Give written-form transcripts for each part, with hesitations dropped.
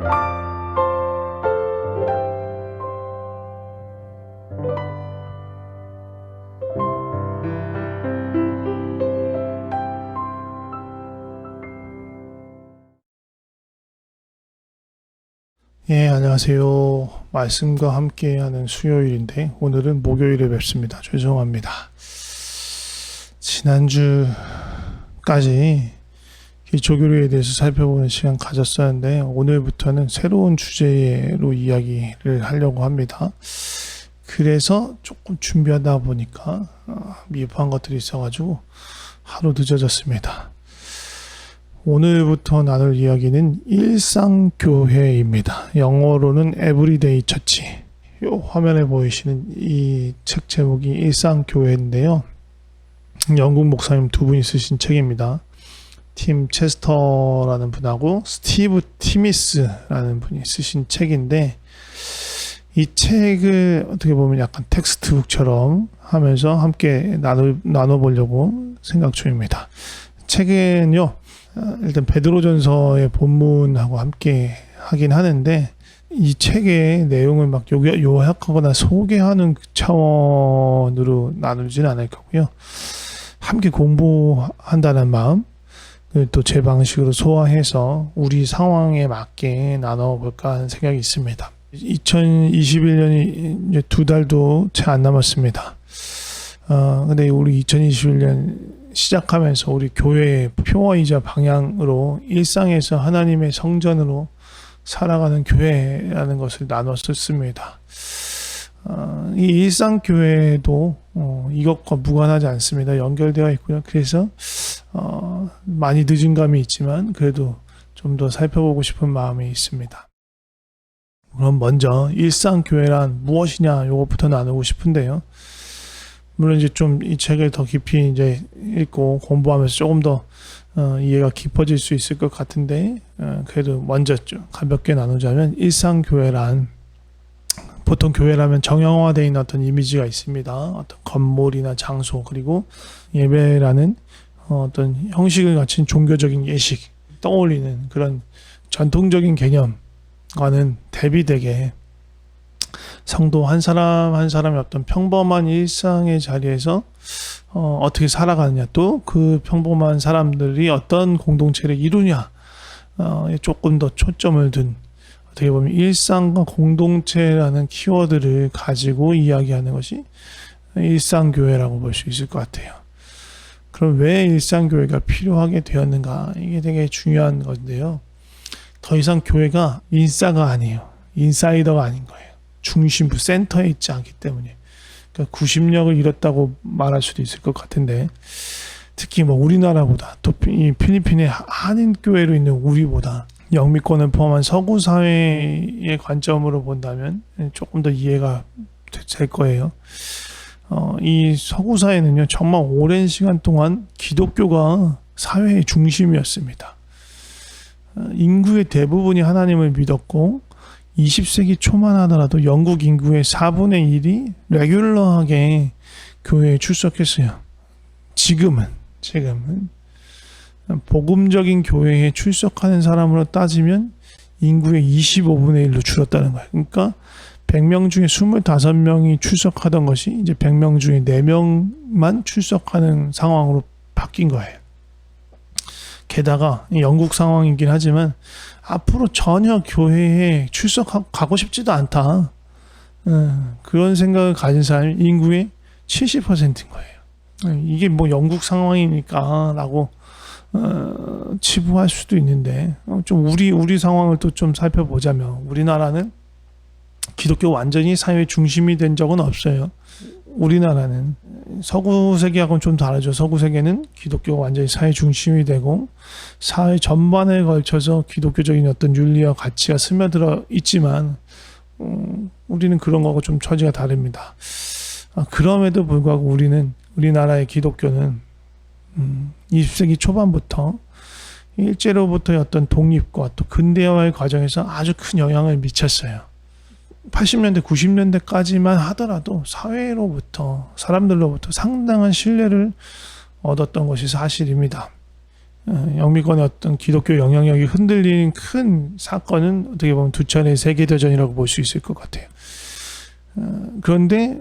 예, 안녕하세요. 말씀과 함께하는 수요일인데 오늘은 목요일에 뵙습니다. 죄송합니다. 지난주까지 기초교류에 대해서 살펴보는 시간 가졌었는데 오늘부터는 새로운 주제로 이야기를 하려고 합니다. 그래서 조금 준비하다 보니까 미흡한 것들이 있어가지고 하루 늦어졌습니다. 오늘부터 나눌 이야기는 일상교회입니다. 영어로는 Everyday Church. 요 화면에 보이시는 이 책 제목이 일상교회인데요. 영국 목사님 두 분이 쓰신 책입니다. 팀 체스터라는 분하고 스티브 티미스라는 분이 쓰신 책인데 이 책을 어떻게 보면 약간 텍스트북처럼 하면서 함께 나눠보려고 생각 중입니다. 책은요. 일단 베드로전서의 본문하고 함께 하긴 하는데 이 책의 내용을 막 요약하거나 소개하는 차원으로 나누지는 않을 거고요. 함께 공부한다는 마음, 또 제 방식으로 소화해서 우리 상황에 맞게 나눠볼까 하는 생각이 있습니다. 2021년이 이제 2달도 채 안 남았습니다. 근데 우리 2021년 시작하면서 우리 교회의 표어이자 방향으로 일상에서 하나님의 성전으로 살아가는 교회라는 것을 나눠 썼습니다. 이 일상교회도 이것과 무관하지 않습니다. 연결되어 있고요. 그래서 많이 늦은 감이 있지만 그래도 좀 더 살펴보고 싶은 마음이 있습니다. 그럼 먼저 일상교회란 무엇이냐 이것부터 나누고 싶은데요. 물론 이제 좀 이 책을 더 깊이 이제 읽고 공부하면서 조금 더 이해가 깊어질 수 있을 것 같은데 그래도 먼저 좀 가볍게 나누자면 일상교회란 보통 교회라면 정형화되어 있는 어떤 이미지가 있습니다. 어떤 건물이나 장소 그리고 예배라는 어떤 형식을 갖춘 종교적인 예식 떠올리는 그런 전통적인 개념과는 대비되게 성도 한 사람 한 사람의 어떤 평범한 일상의 자리에서 어떻게 살아가느냐 또 그 평범한 사람들이 어떤 공동체를 이루냐 조금 더 초점을 둔 어떻게 보면 일상과 공동체라는 키워드를 가지고 이야기하는 것이 일상교회라고 볼 수 있을 것 같아요. 그럼 왜 일상교회가 필요하게 되었는가 이게 되게 중요한 건데요. 더 이상 교회가 인싸가 아니에요. 인사이더가 아닌 거예요. 중심부 센터에 있지 않기 때문에 그러니까 구심력을 잃었다고 말할 수도 있을 것 같은데 특히 뭐 우리나라보다 또 이 필리핀의 한인 교회로 있는 우리보다 영미권을 포함한 서구 사회의 관점으로 본다면 조금 더 이해가 될 거예요. 이 서구 사회는요 정말 오랜 시간 동안 기독교가 사회의 중심이었습니다. 인구의 대부분이 하나님을 믿었고 20세기 초만 하더라도 영국 인구의 4분의 1이 레귤러하게 교회에 출석했어요. 지금은 복음적인 교회에 출석하는 사람으로 따지면 인구의 25분의 1로 줄었다는 거예요. 그러니까 100명 중에 25명이 출석하던 것이 이제 100명 중에 4명만 출석하는 상황으로 바뀐 거예요. 게다가 영국 상황이긴 하지만 앞으로 전혀 교회에 출석하고 싶지도 않다. 그런 생각을 가진 사람이 인구의 70%인 거예요. 이게 뭐 영국 상황이니까 라고 치부할 수도 있는데 좀 우리 상황을 또 좀 살펴보자면 우리나라는 기독교 완전히 사회 중심이 된 적은 없어요. 우리나라는 서구 세계하고는 좀 다르죠. 서구 세계는 기독교가 완전히 사회 중심이 되고 사회 전반에 걸쳐서 기독교적인 어떤 윤리와 가치가 스며들어 있지만 우리는 그런 거하고 좀 처지가 다릅니다. 그럼에도 불구하고 우리나라의 기독교는 20세기 초반부터 일제로부터의 어떤 독립과 또 근대화의 과정에서 아주 큰 영향을 미쳤어요. 80년대, 90년대까지만 하더라도 사회로부터, 사람들로부터 상당한 신뢰를 얻었던 것이 사실입니다. 영미권의 어떤 기독교 영향력이 흔들리는 큰 사건은 어떻게 보면 두 차례 세계대전이라고 볼 수 있을 것 같아요. 그런데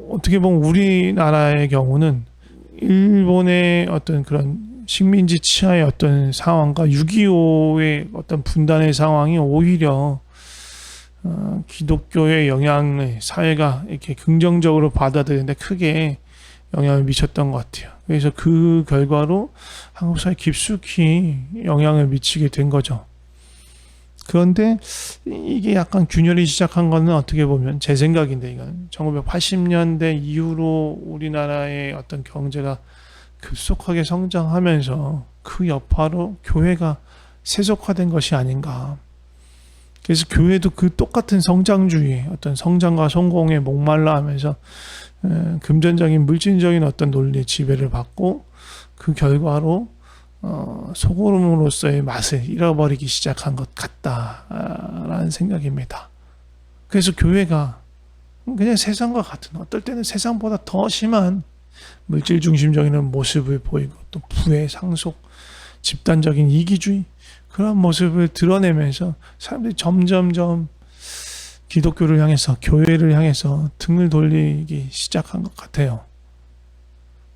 어떻게 보면 우리나라의 경우는 일본의 어떤 그런 식민지 치하의 어떤 상황과 6.25의 어떤 분단의 상황이 오히려 기독교의 영향을 사회가 이렇게 긍정적으로 받아들이는데 크게 영향을 미쳤던 것 같아요. 그래서 그 결과로 한국 사회에 깊숙이 영향을 미치게 된 거죠. 그런데 이게 약간 균열이 시작한 거는 어떻게 보면 제 생각인데, 이건 1980년대 이후로 우리나라의 어떤 경제가 급속하게 성장하면서 그 여파로 교회가 세속화된 것이 아닌가. 그래서 교회도 그 똑같은 성장주의, 어떤 성장과 성공에 목말라 하면서 금전적인 물질적인 어떤 논리의 지배를 받고 그 결과로 소그룹으로서의 맛을 잃어버리기 시작한 것 같다라는 생각입니다. 그래서 교회가 그냥 세상과 같은, 어떨 때는 세상보다 더 심한 물질 중심적인 모습을 보이고 또 부의 상속, 집단적인 이기주의, 그런 모습을 드러내면서 사람들이 점점점 기독교를 향해서, 교회를 향해서 등을 돌리기 시작한 것 같아요.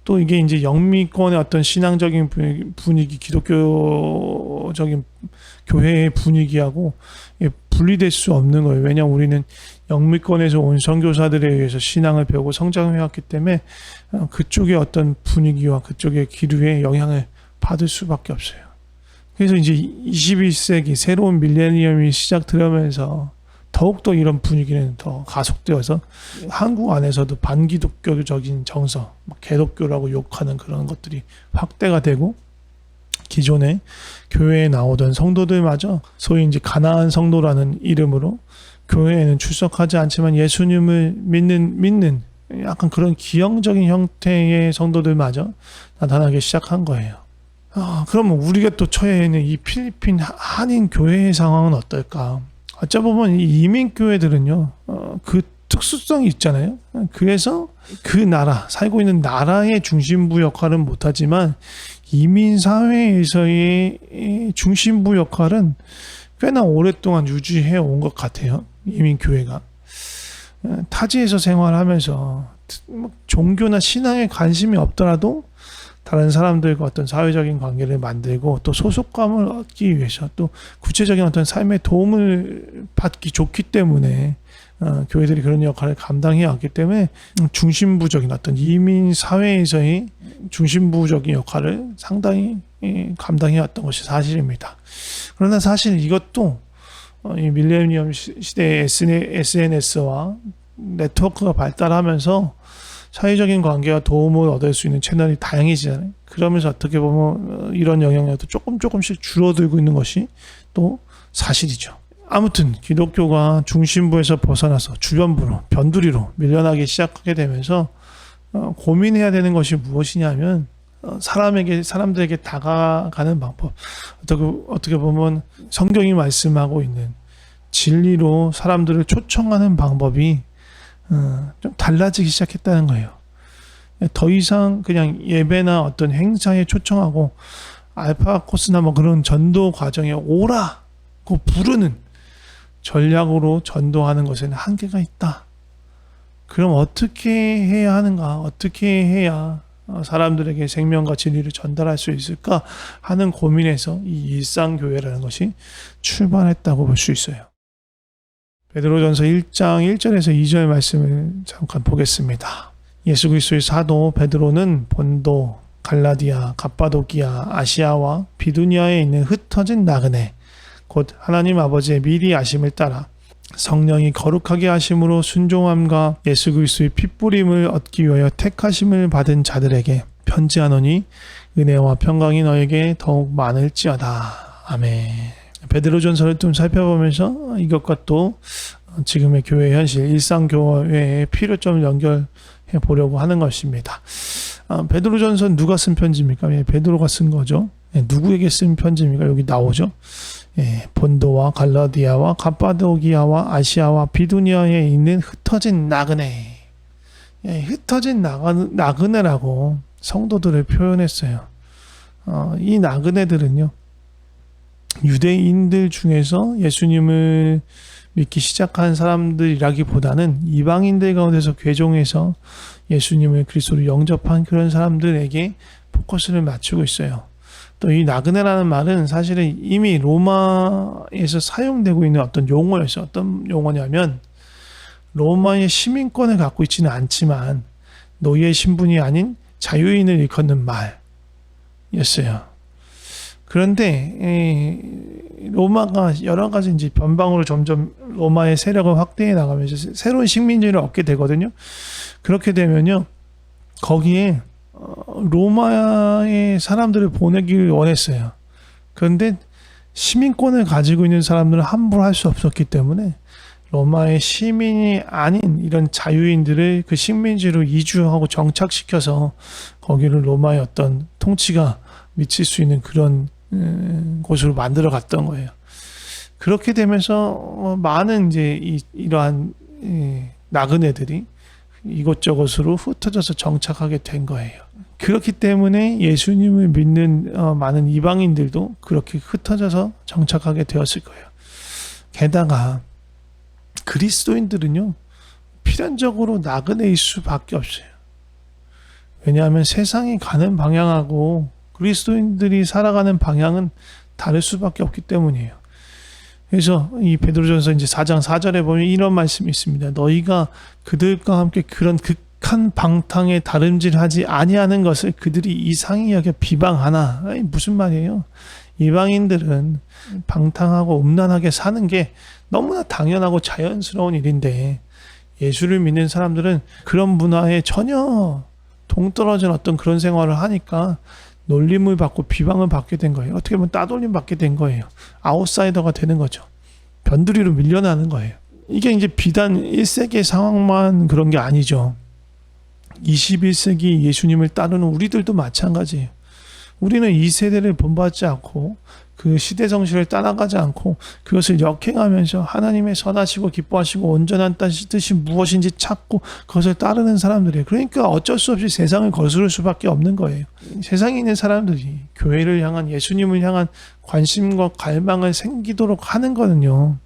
또 이게 이제 영미권의 어떤 신앙적인 분위기, 기독교적인 교회의 분위기하고 분리될 수 없는 거예요. 왜냐하면 우리는 영미권에서 온 선교사들에 의해서 신앙을 배우고 성장해왔기 때문에 그쪽의 어떤 분위기와 그쪽의 기류에 영향을 받을 수밖에 없어요. 그래서 이제 21세기 새로운 밀레니엄이 시작되면서 더욱더 이런 분위기는 더 가속되어서 한국 안에서도 반기독교적인 정서, 개독교라고 욕하는 그런 것들이 확대가 되고, 기존에 교회에 나오던 성도들마저 소위 이제 가나안 성도라는 이름으로 교회에는 출석하지 않지만 예수님을 믿는 약간 그런 기형적인 형태의 성도들마저 나타나기 시작한 거예요. 그러면 우리가 또 처해 있는 이 필리핀 한인 교회의 상황은 어떨까? 어쩌보면 이 이민교회들은요, 그 특수성이 있잖아요. 그래서 그 나라, 살고 있는 나라의 중심부 역할은 못하지만 이민사회에서의 중심부 역할은 꽤나 오랫동안 유지해 온 것 같아요. 이민교회가. 타지에서 생활하면서 종교나 신앙에 관심이 없더라도 다른 사람들과 어떤 사회적인 관계를 만들고 또 소속감을 얻기 위해서 또 구체적인 어떤 삶의 도움을 받기 좋기 때문에 교회들이 그런 역할을 감당해 왔기 때문에 중심부적인 어떤 이민 사회에서의 중심부적인 역할을 상당히 감당해 왔던 것이 사실입니다. 그러나 사실 이것도 이 밀레니엄 시대의 SNS와 네트워크가 발달하면서 사회적인 관계와 도움을 얻을 수 있는 채널이 다양해지잖아요. 그러면서 어떻게 보면 이런 영향력도 조금씩 줄어들고 있는 것이 또 사실이죠. 아무튼 기독교가 중심부에서 벗어나서 주변부로, 변두리로 밀려나기 시작하게 되면서 고민해야 되는 것이 무엇이냐면 사람들에게 다가가는 방법, 어떻게 보면 성경이 말씀하고 있는 진리로 사람들을 초청하는 방법이 좀 달라지기 시작했다는 거예요. 더 이상 그냥 예배나 어떤 행사에 초청하고 알파 코스나 뭐 그런 전도 과정에 오라고 부르는 전략으로 전도하는 것에는 한계가 있다. 그럼 어떻게 해야 하는가? 어떻게 해야 사람들에게 생명과 진리를 전달할 수 있을까 하는 고민에서 이 일상교회라는 것이 출발했다고 볼 수 있어요. 베드로전서 1장 1절에서 2절 말씀을 잠깐 보겠습니다. 예수 그리스도의 사도 베드로는 본도, 갈라디아, 갑바도기아, 아시아와 비두니아에 있는 흩어진 나그네, 곧 하나님 아버지의 미리 아심을 따라 성령이 거룩하게 하심으로 순종함과 예수 그리스도의 핏부림을 얻기 위하여 택하심을 받은 자들에게 편지하노니 은혜와 평강이 너에게 더욱 많을지어다. 아멘. 베드로전서를 좀 살펴보면서 이것과 또 지금의 교회 현실, 일상교회의 필요점을 연결해 보려고 하는 것입니다. 베드로전서는 누가 쓴 편지입니까? 베드로가 쓴 거죠. 누구에게 쓴 편지입니까? 여기 나오죠. 본도와 갈라디아와 갑바도기아와 아시아와 비두니아에 있는 흩어진 나그네. 흩어진 나그네라고 성도들을 표현했어요. 이 나그네들은요, 유대인들 중에서 예수님을 믿기 시작한 사람들이라기보다는 이방인들 가운데서 괴종해서 예수님을 그리스도로 영접한 그런 사람들에게 포커스를 맞추고 있어요. 또 이 나그네라는 말은 사실은 이미 로마에서 사용되고 있는 어떤 용어였어요. 어떤 용어냐면 로마의 시민권을 갖고 있지는 않지만 노예 신분이 아닌 자유인을 일컫는 말이었어요. 그런데 로마가 여러 가지 이제 변방으로 점점 로마의 세력을 확대해 나가면서 새로운 식민지를 얻게 되거든요. 그렇게 되면요, 거기에 로마의 사람들을 보내기를 원했어요. 그런데 시민권을 가지고 있는 사람들은 함부로 할 수 없었기 때문에 로마의 시민이 아닌 이런 자유인들을 그 식민지로 이주하고 정착시켜서 거기를 로마의 어떤 통치가 미칠 수 있는 그런 곳으로 만들어 갔던 거예요. 그렇게 되면서 많은 이제 이러한 나그네들이 이곳저곳으로 흩어져서 정착하게 된 거예요. 그렇기 때문에 예수님을 믿는 많은 이방인들도 그렇게 흩어져서 정착하게 되었을 거예요. 게다가 그리스도인들은요, 필연적으로 나그네일 수밖에 없어요. 왜냐하면 세상이 가는 방향하고 그리스도인들이 살아가는 방향은 다를 수밖에 없기 때문이에요. 그래서 이 베드로전서 이제 4장 4절에 보면 이런 말씀이 있습니다. 너희가 그들과 함께 그런 극한 방탕에 다름질하지 아니하는 것을 그들이 이상히 여겨 비방하나. 아니, 무슨 말이에요? 이방인들은 방탕하고 음란하게 사는 게 너무나 당연하고 자연스러운 일인데 예수를 믿는 사람들은 그런 문화에 전혀 동떨어진 어떤 그런 생활을 하니까 놀림을 받고 비방을 받게 된 거예요. 어떻게 보면 따돌림 받게 된 거예요. 아웃사이더가 되는 거죠. 변두리로 밀려나는 거예요. 이게 이제 비단 1세기의 상황만 그런 게 아니죠. 21세기 예수님을 따르는 우리들도 마찬가지예요. 우리는 이 세대를 본받지 않고 그 시대 정신을 따라가지 않고 그것을 역행하면서 하나님의 선하시고 기뻐하시고 온전한 뜻이 무엇인지 찾고 그것을 따르는 사람들이에요. 그러니까 어쩔 수 없이 세상을 거스를 수밖에 없는 거예요. 세상에 있는 사람들이 교회를 향한, 예수님을 향한 관심과 갈망을 생기도록 하는 거는요,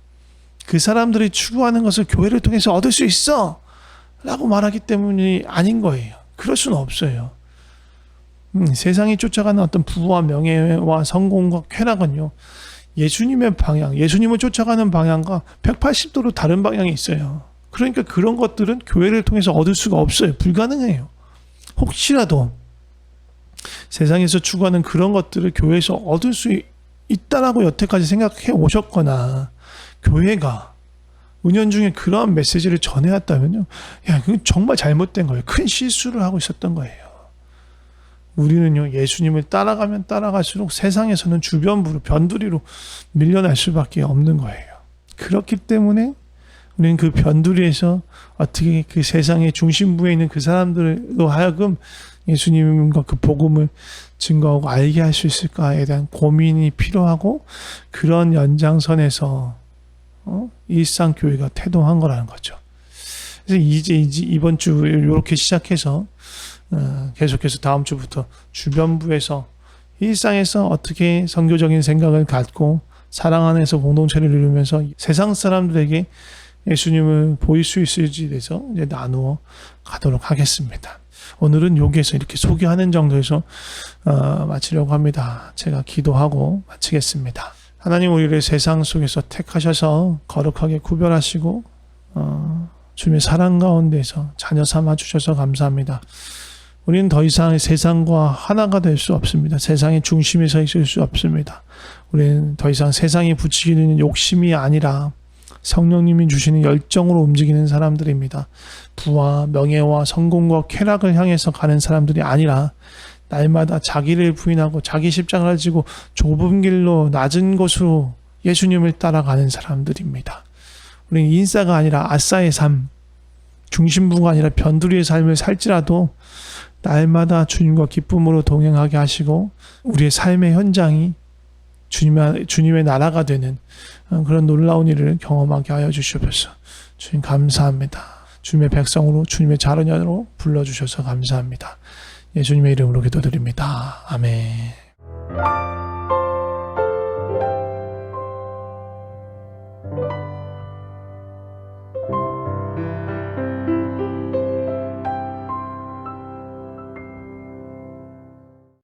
그 사람들이 추구하는 것을 교회를 통해서 얻을 수 있어 라고 말하기 때문이 아닌 거예요. 그럴 수는 없어요. 세상이 쫓아가는 어떤 부와 명예와 성공과 쾌락은요, 예수님의 방향, 예수님을 쫓아가는 방향과 180도로 다른 방향이 있어요. 그러니까 그런 것들은 교회를 통해서 얻을 수가 없어요. 불가능해요. 혹시라도 세상에서 추구하는 그런 것들을 교회에서 얻을 수 있다라고 여태까지 생각해 오셨거나 교회가 은연중에 그러한 메시지를 전해왔다면요, 야, 그건 정말 잘못된 거예요. 큰 실수를 하고 있었던 거예요. 우리는요, 예수님을 따라가면 따라갈수록 세상에서는 주변부로, 변두리로 밀려날 수밖에 없는 거예요. 그렇기 때문에 우리는 그 변두리에서 어떻게 그 세상의 중심부에 있는 그 사람들로 하여금 예수님과 그 복음을 증거하고 알게 할 수 있을까에 대한 고민이 필요하고, 그런 연장선에서 일상교회가 태동한 거라는 거죠. 그래서 이제 이번 주 이렇게 시작해서 계속해서 다음 주부터 주변부에서 일상에서 어떻게 선교적인 생각을 갖고 사랑 안에서 공동체를 이루면서 세상 사람들에게 예수님을 보일 수 있을지에 대해서 이제 나누어 가도록 하겠습니다. 오늘은 여기에서 이렇게 소개하는 정도에서 마치려고 합니다. 제가 기도하고 마치겠습니다. 하나님, 우리를 세상 속에서 택하셔서 거룩하게 구별하시고 주님의 사랑 가운데서 자녀 삼아 주셔서 감사합니다. 우리는 더 이상 세상과 하나가 될 수 없습니다. 세상의 중심에 서 있을 수 없습니다. 우리는 더 이상 세상이 부추기는 욕심이 아니라 성령님이 주시는 열정으로 움직이는 사람들입니다. 부와 명예와 성공과 쾌락을 향해서 가는 사람들이 아니라 날마다 자기를 부인하고 자기 십자가를 지고 좁은 길로 낮은 곳으로 예수님을 따라가는 사람들입니다. 우리는 인싸가 아니라 아싸의 삶, 중심부가 아니라 변두리의 삶을 살지라도 날마다 주님과 기쁨으로 동행하게 하시고 우리의 삶의 현장이 주님의 나라가 되는 그런 놀라운 일을 경험하게 하여 주시옵소서. 주님 감사합니다. 주님의 백성으로, 주님의 자녀로 불러주셔서 감사합니다. 예수님의 이름으로 기도드립니다. 아멘.